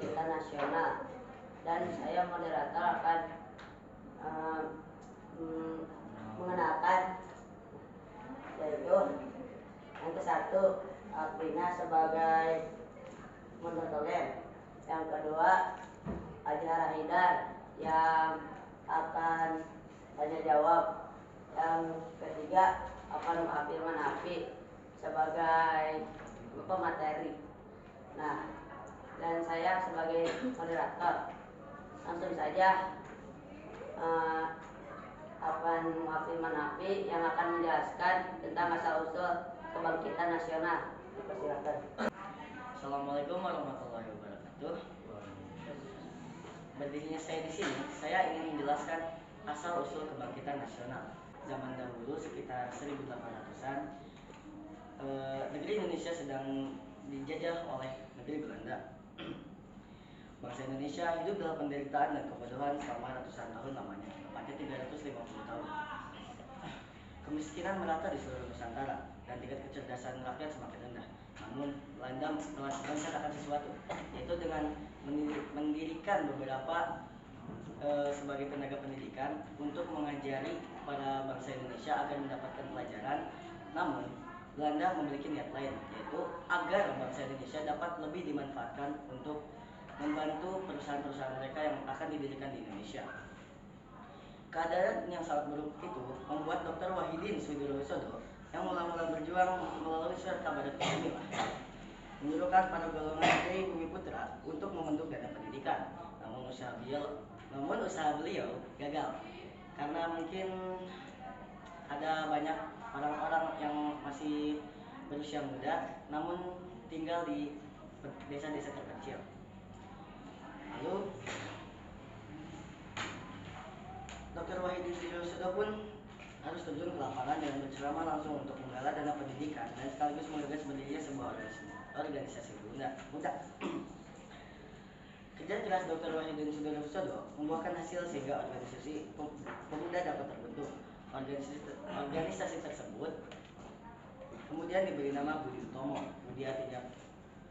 Kebangkitan Nasional, dan saya moderator akan mengenalkan, yaitu yang ke satu Aprina sebagai monotolem, yang kedua Azhar Haidar yang akan tanya jawab, yang ketiga akan Firman Afi sebagai pemateri. Nah, dan saya sebagai moderator. Langsung saja Afan Firman Afi yang akan menjelaskan tentang asal-usul Kebangkitan Nasional. Dipersilakan. Assalamualaikum warahmatullahi wabarakatuh. Berdirinya saya di sini, saya ingin menjelaskan asal-usul Kebangkitan Nasional. Zaman dahulu sekitar 1800-an, negeri Indonesia sedang dijajah oleh negeri Belanda. Bangsa Indonesia hidup dalam penderitaan dan kebodohan selama ratusan tahun lamanya, tepatnya 350 tahun. Kemiskinan merata di seluruh Nusantara dan tingkat kecerdasan rakyat semakin rendah. Namun Belanda telah merencanakan sesuatu, yaitu dengan mendirikan beberapa sebagai tenaga pendidikan untuk mengajari para bangsa Indonesia agar mendapatkan pelajaran. Namun Belanda memiliki niat lain, yaitu agar bangsa Indonesia dapat lebih dimanfaatkan untuk membantu perusahaan-perusahaan mereka yang akan didirikan di Indonesia. Keadaan yang sangat buruk itu membuat Dr. Wahidin Sudirohusodo yang mula-mula berjuang melalui surat kabar Emilah menyuruhkan para golongan dari Bumi Putra untuk membentuk dana pendidikan. Namun usaha beliau gagal karena mungkin ada banyak orang-orang yang masih berusia muda namun tinggal di desa-desa terpencil. Lalu Dr. Wahidin Sudirohusodo pun harus terjun ke lapangan dan berceramah langsung untuk menggalang dana pendidikan dan sekaligus menggagas berdirinya sebuah organisasi muda. Kerja keras Dr. Wahidin Sudirohusodo membuahkan hasil sehingga organisasi pemuda dapat terbentuk. Organisasi tersebut kemudian diberi nama Budi Utomo. Budi artinya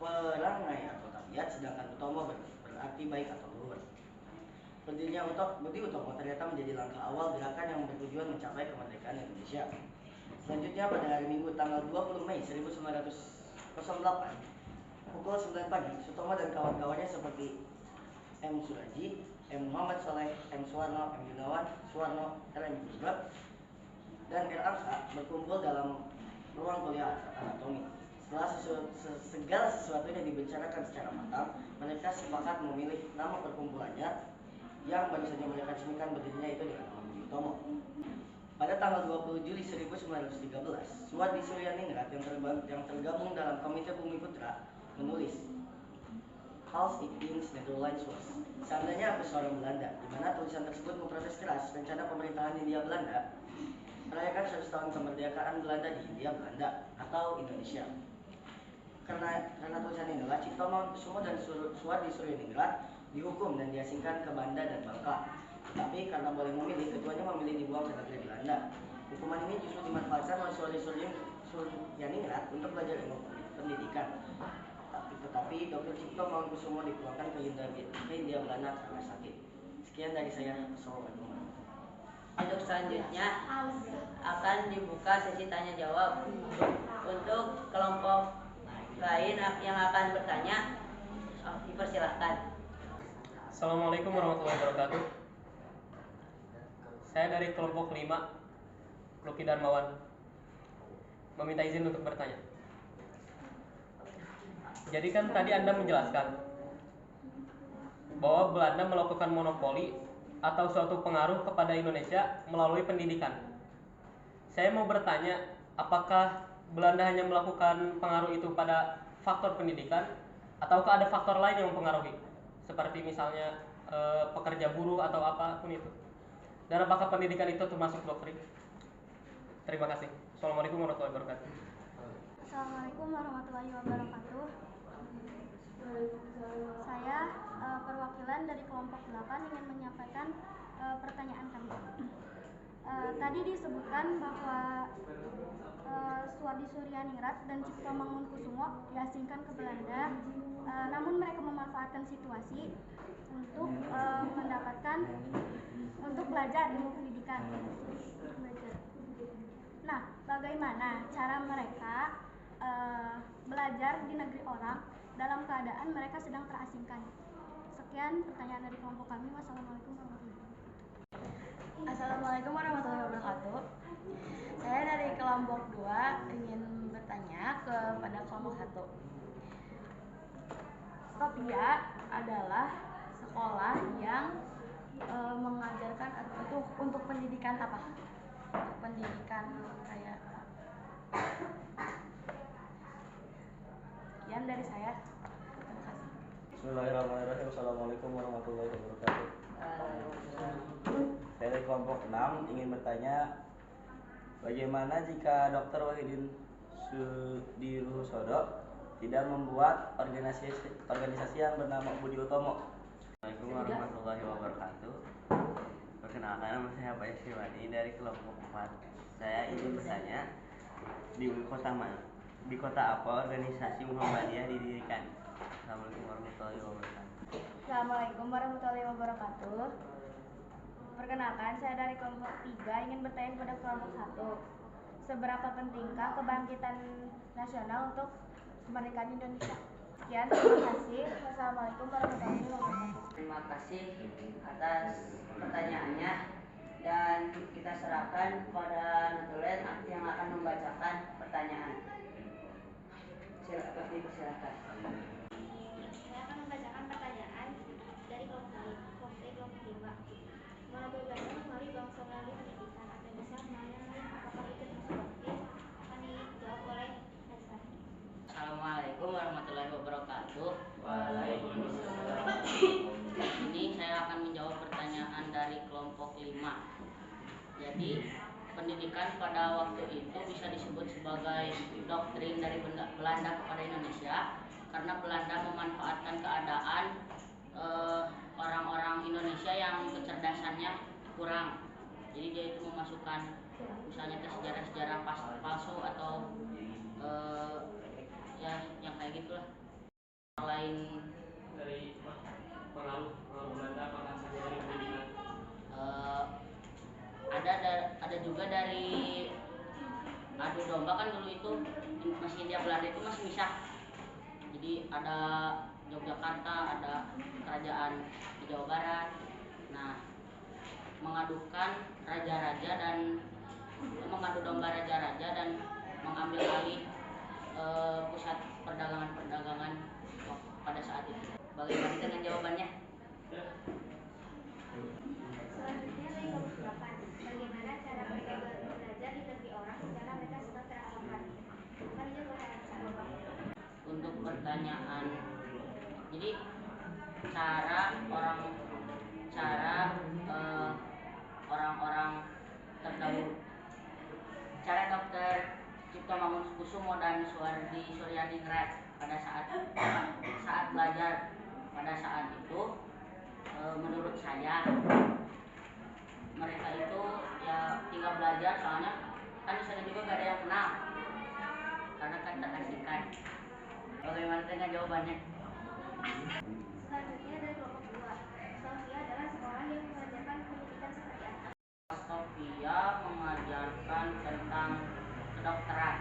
perangai atau tabiat, sedangkan Utomo berarti baik atau luhur. Berdirinya Budi Utomo ternyata menjadi langkah awal gerakan yang bertujuan mencapai kemerdekaan Indonesia. Selanjutnya pada hari Minggu tanggal 20 Mei 1908 pukul 9 pagi, Sutomo dan kawan-kawannya seperti M. Suraji, M. Muhammad Soleh, M. Suwarno, M. Gunawan, Suwarno, L. M. Gusbab, dan R. Angka berkumpul dalam ruang kuliah anatomi. Setelah segala sesuatunya dibicarakan secara matang, mereka sepakat memilih nama perkumpulannya yang baru saja mereka resmikan berdirinya itu dengan nama Budi Utomo. Pada tanggal 20 Juli 1913, Suwardi Suryaningrat yang tergabung dalam Komite Bumi Putra menulis, "Als ik dings Nederlands was." Seandainya aku seorang Belanda, di mana tulisan tersebut memprotes keras rencana pemerintahan Hindia Belanda merayakan 100 tahun kemerdekaan Belanda di Hindia Belanda atau Indonesia. Karena tulisan inilah Cipto Mangunkusumo dan Suwardi Suryaningrat dihukum dan diasingkan ke Banda dan Bangka. Tetapi karena boleh memilih, keduanya memilih dibuang ke negeri Belanda. Hukuman ini justru dimanfaatkan oleh Suwardi Suryaningrat untuk belajar ilmu pendidikan. Tetapi Dr. Cipto Mangunkusumo dipulangkan ke Hindia Belanda karena sakit. Sekian dari saya. Assalamualaikum warahmatullahi wabarakatuh. Untuk selanjutnya akan dibuka sesi tanya jawab untuk kelompok lain yang akan bertanya. Dipersilakan. Assalamualaikum warahmatullahi wabarakatuh. Saya dari kelompok 5, Luki Darmawan, meminta izin untuk bertanya. Jadi kan tadi Anda menjelaskan bahwa Belanda melakukan monopoli atau suatu pengaruh kepada Indonesia melalui pendidikan. Saya mau bertanya, apakah Belanda hanya melakukan pengaruh itu pada faktor pendidikan, ataukah ada faktor lain yang mempengaruhi, seperti misalnya pekerja buruh atau apapun itu? Dan apakah pendidikan itu termasuk doktrin? Terima kasih. Assalamualaikum warahmatullahi wabarakatuh. Assalamualaikum warahmatullahi wabarakatuh. Saya perwakilan dari kelompok 8 ingin menyampaikan pertanyaan kami. Tadi disebutkan bahwa Suwardi Suryaningrat dan Cipto Mangunkusumo diasingkan ke Belanda, namun mereka memanfaatkan situasi untuk untuk belajar ilmu pendidikan. Nah, bagaimana cara mereka belajar di negeri orang dalam keadaan mereka sedang terasingkan? Sekian pertanyaan dari kelompok kami. Wassalamualaikum warahmatullahi wabarakatuh. Assalamualaikum warahmatullahi wabarakatuh. Saya dari kelompok 2 ingin bertanya kepada kelompok 1. Sofia adalah sekolah yang mengajarkan untuk pendidikan apa? Pendidikan kayak sekian dari saya. Terima kasih. Bismillahirrahmanirrahim. Assalamualaikum warahmatullahi wabarakatuh. Saya dari kelompok 6 ingin bertanya, bagaimana jika Dr. Wahidin Sudirohusodo tidak membuat organisasi yang bernama Budi Utomo? Assalamualaikum warahmatullahi wabarakatuh. Perkenalkan, nama saya Pak Yasiwani dari kelompok 4. Saya ingin bertanya, di kota apa organisasi Muhammadiyah didirikan? Assalamualaikum warahmatullahi wabarakatuh. Assalamualaikum warahmatullahi wabarakatuh. Perkenalkan, saya dari kelompok 3 ingin bertanya kepada kelompok 1. Seberapa pentingkah kebangkitan nasional untuk kemerdekaan Indonesia? Sekian, terima kasih. Wassalamualaikum warahmatullahi wabarakatuh. Terima kasih atas pertanyaannya, dan kita serahkan kepada Nutulen yang akan membacakan pertanyaan. Silakan. Saya akan membacakan pertanyaan dari kelompok 5. Melalui belajar melalui bangsa melalui pendidikan atau bisa melalui apakah itu perspektif akan dijawab oleh Hasan. Assalamualaikum warahmatullahi wabarakatuh. Waalaikumsalam. Ini saya akan menjawab pertanyaan dari kelompok 5. Jadi, pendidikan pada waktu itu bisa disebut sebagai doktrin dari Belanda kepada Indonesia, karena Belanda memanfaatkan keadaan orang-orang Indonesia yang kecerdasannya kurang. Jadi dia itu memasukkan misalnya ke sejarah-sejarah palsu atau ya yang kayak gitulah. Selain Dari pengaruh Belanda, apakah saja dari pendidikan? ada juga dari adu domba, kan dulu itu masih Hindia Belanda itu masih misah. Jadi ada Yogyakarta, ada kerajaan di Jawa Barat. Nah, mengadukan raja-raja dan mengadu domba raja-raja dan mengambil alih pusat perdagangan pada saat itu. Bagaimana dengan jawabannya? Selanjutnya dari kelompok 8. Bagaimana cara mereka belajar di negeri orang secara mereka sedang terasingkan? Akan dijawab oleh Hasan. Untuk pertanyaan, jadi cara orang-orang terdahulu, cara Dr. Cipto Mangunkusumo dan Suwardi Suryaningrat pada saat belajar pada saat itu, menurut saya mereka itu ya tinggal belajar, soalnya kan di sana juga gak ada yang kenal karena kan terasingkan. Bagaimana dengan jawabannya? Selanjutnya dari kelompok 2. Sofia adalah sekolah yang mengajarkan pendidikan seperti apa? Sofia mengajarkan tentang kedokteran.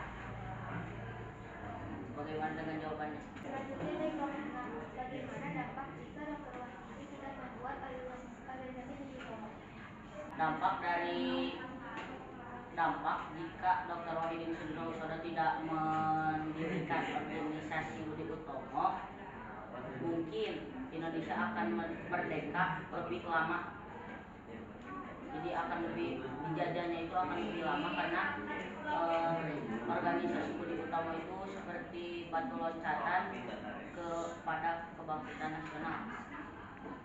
Bagaimana dengan jawabannya? Selanjutnya dari kelompok 6. Bagaimana dampak jika Dr. Wahidin tidak membuat organisasi Budi Utomo? Dampak jika Dr. Wahidin Sudirohusodo tidak mendirikan organisasi Budi Utomo, mungkin Indonesia akan merdeka lebih lama. Jadi akan lebih, dijajahnya itu akan lebih lama karena organisasi Budi Utomo itu seperti batu loncatan kepada kebangkitan nasional.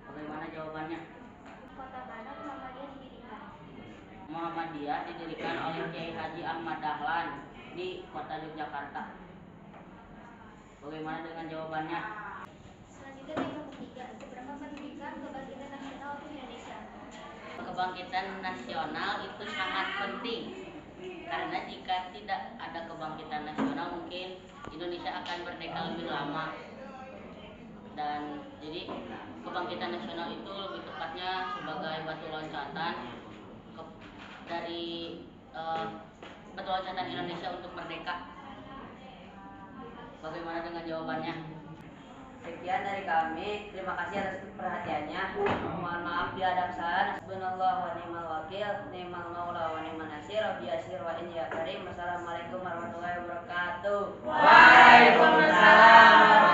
Bagaimana jawabannya? Kota mana Muhammadiyah didirikan? Muhammadiyah didirikan oleh Kiai Haji Ahmad Dahlan di kota Yogyakarta. Bagaimana dengan jawabannya? Selanjutnya dari kelompok 3. Seberapa pentingkah kebangkitan nasional untuk Indonesia? kebangkitan nasional itu sangat penting. Karena jika tidak ada kebangkitan nasional mungkin Indonesia akan merdeka lebih lama. Dan jadi kebangkitan nasional itu lebih tepatnya sebagai batu loncatan dari batu loncatan Indonesia untuk merdeka. Bagaimana dengan jawabannya? Sekian dari kami. Terima kasih atas perhatiannya. Mohon maaf bila ada kesalahan. Hasbunallahu wa ni'mal wakil, ni'mal maula wa ni'man nasir. Rabbi yasir wa in ya karim. Wassalamualaikum warahmatullahi wabarakatuh. Waalaikumsalam.